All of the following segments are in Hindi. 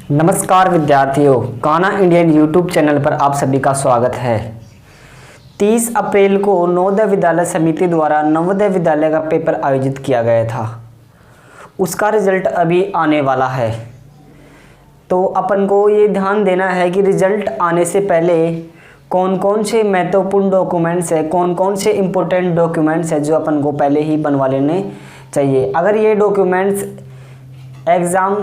नमस्कार विद्यार्थियों, कान्हा इंडियन यूट्यूब चैनल पर आप सभी का स्वागत है। 30 अप्रैल को नवोदय विद्यालय समिति द्वारा नवोदय विद्यालय का पेपर आयोजित किया गया था। उसका रिजल्ट अभी आने वाला है, तो अपन को ये ध्यान देना है कि रिजल्ट आने से पहले कौन कौन से महत्वपूर्ण डॉक्यूमेंट्स है, कौन कौन से इम्पोर्टेंट डॉक्यूमेंट्स है जो अपन को पहले ही बनवा लेने चाहिए। अगर ये डॉक्यूमेंट्स एग्ज़ाम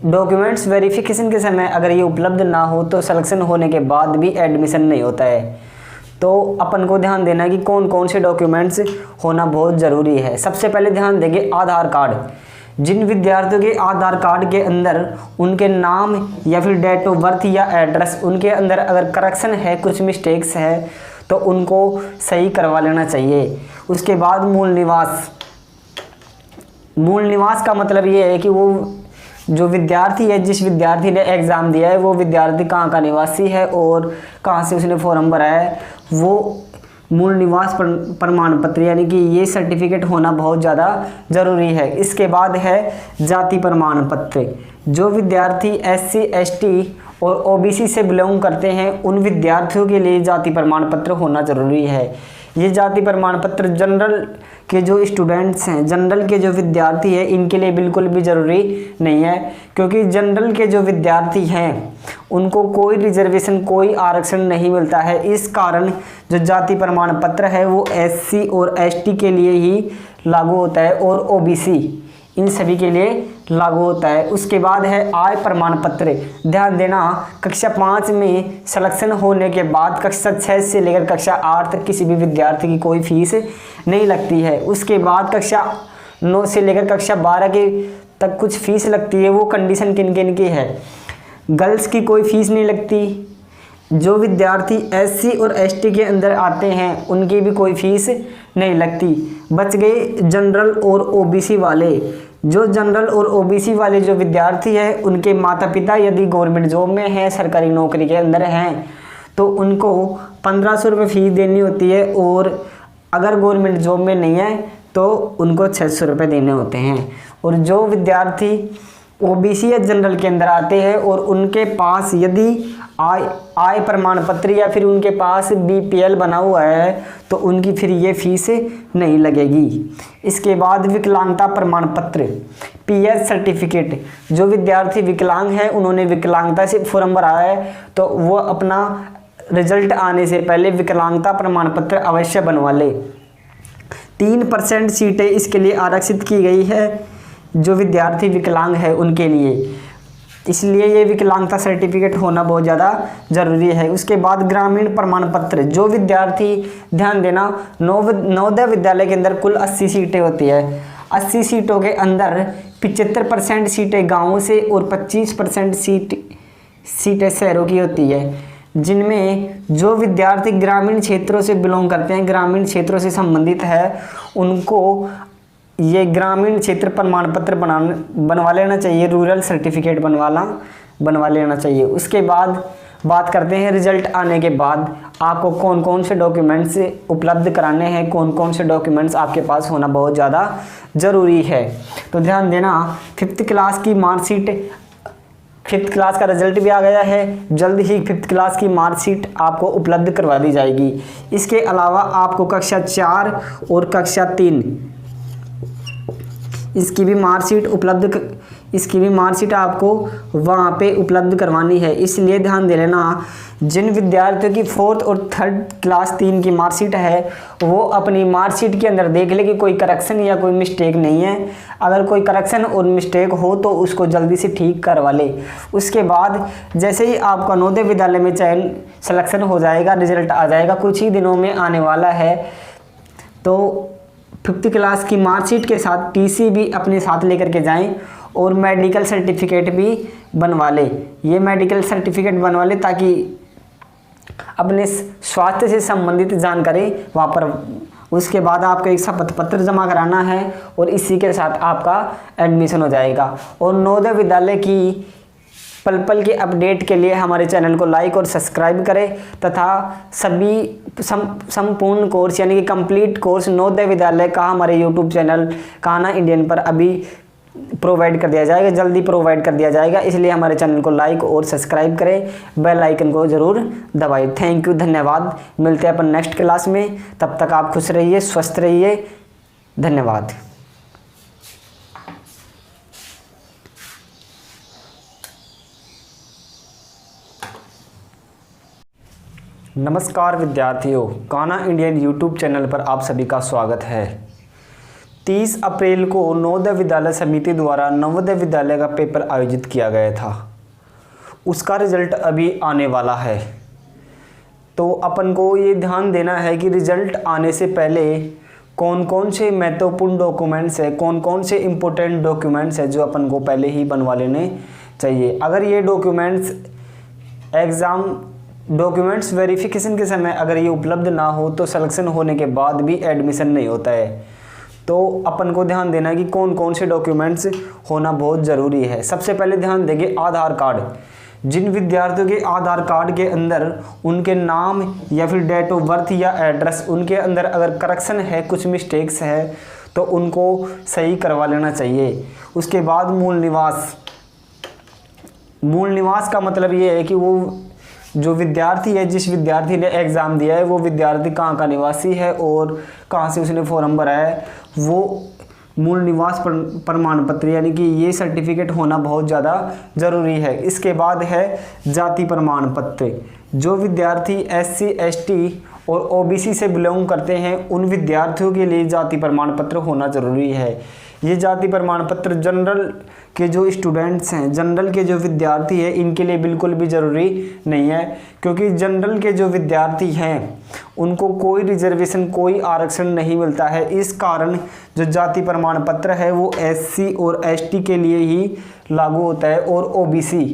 डॉक्यूमेंट्स वेरिफिकेशन के समय अगर ये उपलब्ध ना हो तो सिलेक्शन होने के बाद भी एडमिशन नहीं होता है। तो अपन को ध्यान देना है कि कौन कौन से डॉक्यूमेंट्स होना बहुत ज़रूरी है। सबसे पहले ध्यान देंगे आधार कार्ड। जिन विद्यार्थियों के आधार कार्ड के अंदर उनके नाम या फिर डेट ऑफ बर्थ या एड्रेस उनके अंदर अगर करेक्शन है, कुछ मिस्टेक्स है, तो उनको सही करवा लेना चाहिए। उसके बाद मूल निवास का मतलब ये है कि वो जो विद्यार्थी है, जिस विद्यार्थी ने एग्ज़ाम दिया है, वो विद्यार्थी कहाँ का निवासी है और कहाँ से उसने फॉर्म भरा है, वो मूल निवास प्रमाण पत्र यानी कि ये सर्टिफिकेट होना बहुत ज़्यादा ज़रूरी है। इसके बाद है जाति प्रमाण पत्र। जो विद्यार्थी SC ST और OBC से बिलोंग करते हैं उन विद्यार्थियों के लिए जाति प्रमाण पत्र होना ज़रूरी है। ये जाति प्रमाण पत्र जनरल के जो स्टूडेंट्स हैं, जनरल के जो विद्यार्थी हैं, इनके लिए बिल्कुल भी ज़रूरी नहीं है, क्योंकि जनरल के जो विद्यार्थी हैं उनको कोई रिजर्वेशन, कोई आरक्षण नहीं मिलता है। इस कारण जो जाति प्रमाण पत्र है वो SC और ST के लिए ही लागू होता है और OBC इन सभी के लिए लागू होता है। उसके बाद है आय प्रमाण पत्र। ध्यान देना, कक्षा 5 में सिलेक्शन होने के बाद कक्षा 6 से लेकर कक्षा 8 तक किसी भी विद्यार्थी की कोई फीस नहीं लगती है। उसके बाद कक्षा 9 से लेकर कक्षा 12 के तक कुछ फीस लगती है। वो कंडीशन किन किन की है? गर्ल्स की कोई फीस नहीं लगती। जो विद्यार्थी SC और ST के अंदर आते हैं उनकी भी कोई फीस नहीं लगती। बच गए जनरल और OBC वाले। जो जनरल और OBC वाले जो विद्यार्थी हैं उनके माता पिता यदि गवर्नमेंट जॉब में हैं, सरकारी नौकरी के अंदर हैं, तो उनको 1500 रुपये फीस देनी होती है, और अगर गवर्नमेंट जॉब में नहीं है तो उनको 600 रुपये देने होते हैं। और जो विद्यार्थी OBC या जनरल के अंदर आते हैं और उनके पास यदि आय प्रमाण पत्र या फिर उनके पास BPL बना हुआ है तो उनकी फिर ये फीस नहीं लगेगी। इसके बाद विकलांगता प्रमाण पत्र, PS सर्टिफिकेट। जो विद्यार्थी विकलांग है, उन्होंने विकलांगता से फॉर्म भरा है, तो वो अपना रिजल्ट आने से पहले विकलांगता प्रमाण पत्र अवश्य बनवा ले। 3% सीटें इसके लिए आरक्षित की गई है जो विद्यार्थी विकलांग है उनके लिए, इसलिए ये विकलांगता सर्टिफिकेट होना बहुत ज़्यादा ज़रूरी है। उसके बाद ग्रामीण प्रमाण पत्र। जो विद्यार्थी, ध्यान देना, नवोदय विद्यालय के अंदर कुल 80 सीटें होती है। 80 सीटों के अंदर 75% सीटें गाँवों से और 25% सीटें शहरों की होती है, जिनमें जो विद्यार्थी ग्रामीण क्षेत्रों से बिलोंग करते हैं, ग्रामीण क्षेत्रों से संबंधित है, उनको ये ग्रामीण क्षेत्र प्रमाण पत्र बनवा लेना चाहिए। रूरल सर्टिफिकेट बनवा लेना चाहिए। उसके बाद बात करते हैं रिजल्ट आने के बाद आपको कौन कौन से डॉक्यूमेंट्स उपलब्ध कराने हैं, कौन कौन से डॉक्यूमेंट्स आपके पास होना बहुत ज़्यादा ज़रूरी है। तो ध्यान देना, 5th क्लास की मार्कशीट, 5th क्लास का रिजल्ट भी आ गया है। जल्द ही 5th क्लास की मार्कशीट आपको उपलब्ध करवा दी जाएगी। इसके अलावा आपको कक्षा 4 और कक्षा 3 इसकी भी मार्कशीट आपको वहाँ पे उपलब्ध करवानी है। इसलिए ध्यान दे लेना, जिन विद्यार्थियों की 4th और 3rd क्लास 3 की मार्कशीट है वो अपनी मार्कशीट के अंदर देख ले कि कोई करेक्शन या कोई मिस्टेक नहीं है। अगर कोई करेक्शन और मिस्टेक हो तो उसको जल्दी से ठीक करवा ले। उसके बाद जैसे ही आपका नवोदय विद्यालय में चयन सिलेक्शन हो जाएगा, रिजल्ट आ जाएगा, कुछ ही दिनों में आने वाला है, तो 5th क्लास की मार्कशीट के साथ TC भी अपने साथ लेकर के जाएं और मेडिकल सर्टिफिकेट भी बनवा ले। ये मेडिकल सर्टिफिकेट बनवा ले ताकि अपने स्वास्थ्य से संबंधित जानकारी वहाँ पर, उसके बाद आपको एक शपथ पत्र जमा कराना है और इसी के साथ आपका एडमिशन हो जाएगा। और नवोदय विद्यालय की पल पल के अपडेट के लिए हमारे चैनल को लाइक और सब्सक्राइब करें तथा सभी संपूर्ण कोर्स यानी कि कंप्लीट कोर्स नवोदय विद्यालय का हमारे यूट्यूब चैनल कान्हा इंडियन पर अभी प्रोवाइड कर दिया जाएगा, जल्दी प्रोवाइड कर दिया जाएगा। इसलिए हमारे चैनल को लाइक और सब्सक्राइब करें, बेल आइकन को ज़रूर दबाएं। थैंक यू, धन्यवाद। मिलते हैं अपन नेक्स्ट क्लास में, तब तक आप खुश रहिए, स्वस्थ रहिए। धन्यवाद। नमस्कार विद्यार्थियों, कान्हा इंडियन यूट्यूब चैनल पर आप सभी का स्वागत है। 30 अप्रैल को नवोदय विद्यालय समिति द्वारा नवोदय विद्यालय का पेपर आयोजित किया गया था। उसका रिजल्ट अभी आने वाला है, तो अपन को ये ध्यान देना है कि रिजल्ट आने से पहले कौन कौन से महत्वपूर्ण डॉक्यूमेंट्स है, कौन कौन से इम्पोर्टेंट डॉक्यूमेंट्स है जो अपन को पहले ही बनवा लेने चाहिए। अगर ये डॉक्यूमेंट्स एग्ज़ाम डॉक्यूमेंट्स वेरिफिकेशन के समय अगर ये उपलब्ध ना हो तो सिलेक्शन होने के बाद भी एडमिशन नहीं होता है। तो अपन को ध्यान देना कि कौन कौन से डॉक्यूमेंट्स होना बहुत ज़रूरी है। सबसे पहले ध्यान देंगे आधार कार्ड। जिन विद्यार्थियों के आधार कार्ड के अंदर उनके नाम या फिर डेट ऑफ बर्थ या एड्रेस उनके अंदर अगर करेक्शन है, कुछ मिस्टेक्स है, तो उनको सही करवा लेना चाहिए। उसके बाद मूल निवास। मूल निवास का मतलब ये है कि वो जो विद्यार्थी है, जिस विद्यार्थी ने एग्ज़ाम दिया है, वो विद्यार्थी कहाँ का निवासी है और कहाँ से उसने फॉर्म भरा है, वो मूल निवास प्रमाण पत्र यानी कि ये सर्टिफिकेट होना बहुत ज़्यादा ज़रूरी है। इसके बाद है जाति प्रमाण पत्र। जो विद्यार्थी SC ST और OBC से बिलोंग करते हैं उन विद्यार्थियों के लिए जाति प्रमाण पत्र होना ज़रूरी है। ये जाति प्रमाण पत्र जनरल के जो स्टूडेंट्स हैं, जनरल के जो विद्यार्थी हैं, इनके लिए बिल्कुल भी ज़रूरी नहीं है, क्योंकि जनरल के जो विद्यार्थी हैं उनको कोई रिजर्वेशन, कोई आरक्षण नहीं मिलता है। इस कारण जो जाति प्रमाण पत्र है वो SC और ST के लिए ही लागू होता है और OBC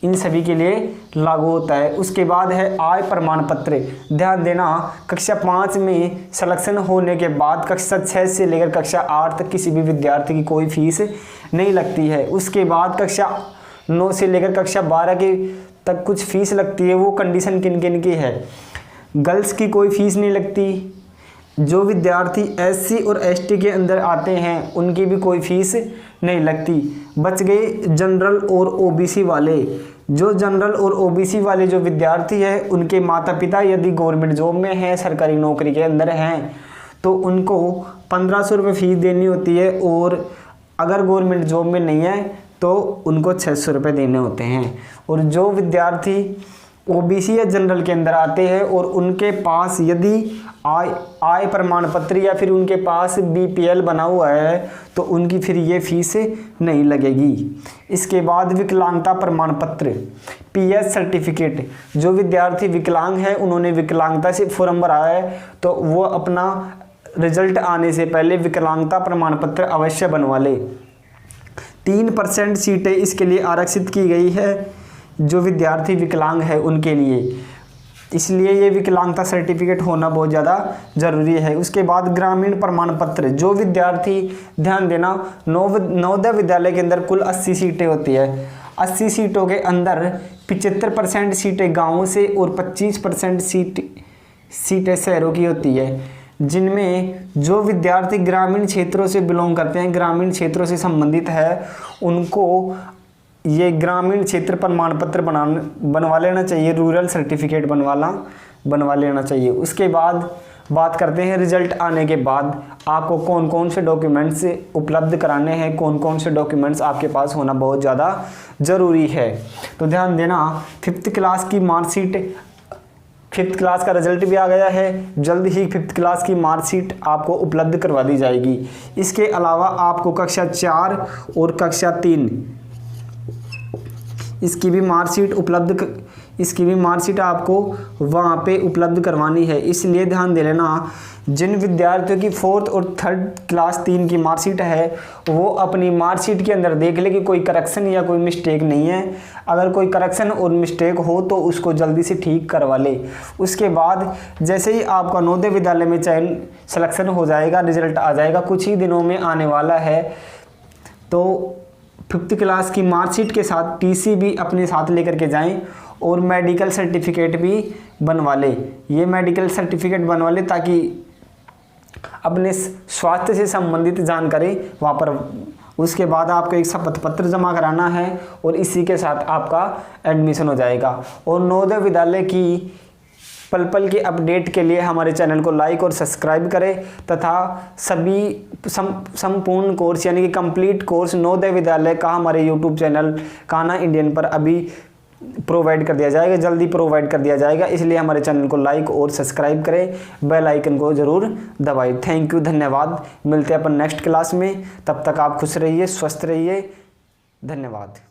इन सभी के लिए लागू होता है। उसके बाद है आय प्रमाण पत्र। ध्यान देना, कक्षा 5 में सिलेक्शन होने के बाद कक्षा 6 से लेकर कक्षा 8 तक किसी भी विद्यार्थी की कोई फीस नहीं लगती है। उसके बाद कक्षा 9 से लेकर कक्षा 12 के तक कुछ फीस लगती है। वो कंडीशन किन किन की है? गर्ल्स की कोई फीस नहीं लगती। जो विद्यार्थी SC और ST के अंदर आते हैं उनकी भी कोई फीस नहीं लगती। बच गए जनरल और OBC वाले। जो जनरल और OBC वाले जो विद्यार्थी हैं उनके माता पिता यदि गवर्नमेंट जॉब में हैं, सरकारी नौकरी के अंदर हैं, तो उनको 1500 रुपये फीस देनी होती है, और अगर गवर्नमेंट जॉब में नहीं है तो उनको 600 रुपये देने होते हैं। और जो विद्यार्थी OBC या जनरल के अंदर आते हैं और उनके पास यदि आय प्रमाण पत्र या फिर उनके पास BPL बना हुआ है तो उनकी फिर ये फीस नहीं लगेगी। इसके बाद विकलांगता प्रमाण पत्र, PS सर्टिफिकेट। जो विद्यार्थी विकलांग है, उन्होंने विकलांगता से फॉर्म भरा है, तो वो अपना रिजल्ट आने से पहले विकलांगता प्रमाण पत्र अवश्य बनवा ले। 3% सीटें इसके लिए आरक्षित की गई है जो विद्यार्थी विकलांग है उनके लिए, इसलिए ये विकलांगता सर्टिफिकेट होना बहुत ज़्यादा ज़रूरी है। उसके बाद ग्रामीण प्रमाण पत्र। जो विद्यार्थी, ध्यान देना, नवोदय विद्यालय के अंदर कुल 80 सीटें होती है। 80 सीटों के अंदर 75% सीटें गाँवों से और 25% सीटें शहरों की होती है, जिनमें जो विद्यार्थी ग्रामीण क्षेत्रों से बिलोंग करते हैं, ग्रामीण क्षेत्रों से संबंधित है, उनको ये ग्रामीण क्षेत्र प्रमाण पत्र बनवा लेना चाहिए। रूरल सर्टिफिकेट बनवा लेना चाहिए। उसके बाद बात करते हैं रिजल्ट आने के बाद आपको कौन कौन से डॉक्यूमेंट्स उपलब्ध कराने हैं, कौन कौन से डॉक्यूमेंट्स आपके पास होना बहुत ज़्यादा ज़रूरी है। तो ध्यान देना, 5th क्लास की मार्कशीट, 5th क्लास का रिजल्ट भी आ गया है, जल्द ही 5th क्लास की मार्कशीट आपको उपलब्ध करवा दी जाएगी। इसके अलावा आपको कक्षा 4 और कक्षा 3 इसकी भी मार्कशीट आपको वहाँ पे उपलब्ध करवानी है। इसलिए ध्यान दे लेना, जिन विद्यार्थियों की 4th और 3rd क्लास 3 की मार्कशीट है वो अपनी मार्कशीट के अंदर देख ले कि कोई करेक्शन या कोई मिस्टेक नहीं है। अगर कोई करेक्शन और मिस्टेक हो तो उसको जल्दी से ठीक करवा ले। उसके बाद जैसे ही आपका नवोदय विद्यालय में चयन सिलेक्शन हो जाएगा, रिजल्ट आ जाएगा, कुछ ही दिनों में आने वाला है, तो 5th क्लास की मार्कशीट के साथ TC भी अपने साथ लेकर के जाएं और मेडिकल सर्टिफिकेट भी बनवा ले। ये मेडिकल सर्टिफिकेट बनवा ले ताकि अपने स्वास्थ्य से संबंधित जानकारी उसके बाद आपको एक शपथ पत्र जमा कराना है और इसी के साथ आपका एडमिशन हो जाएगा। और नवोदय विद्यालय की पल पल की अपडेट के लिए हमारे चैनल को लाइक और सब्सक्राइब करें तथा सभी संपूर्ण कोर्स यानी कि कंप्लीट कोर्स नवोदय विद्यालय का हमारे यूट्यूब चैनल कान्हा इंडियन पर अभी प्रोवाइड कर दिया जाएगा, जल्दी प्रोवाइड कर दिया जाएगा। इसलिए हमारे चैनल को लाइक और सब्सक्राइब करें, बेल आइकन को ज़रूर दबाएं। थैंक यू, धन्यवाद। मिलते हैं अपन नेक्स्ट क्लास में, तब तक आप खुश रहिए, स्वस्थ रहिए। धन्यवाद।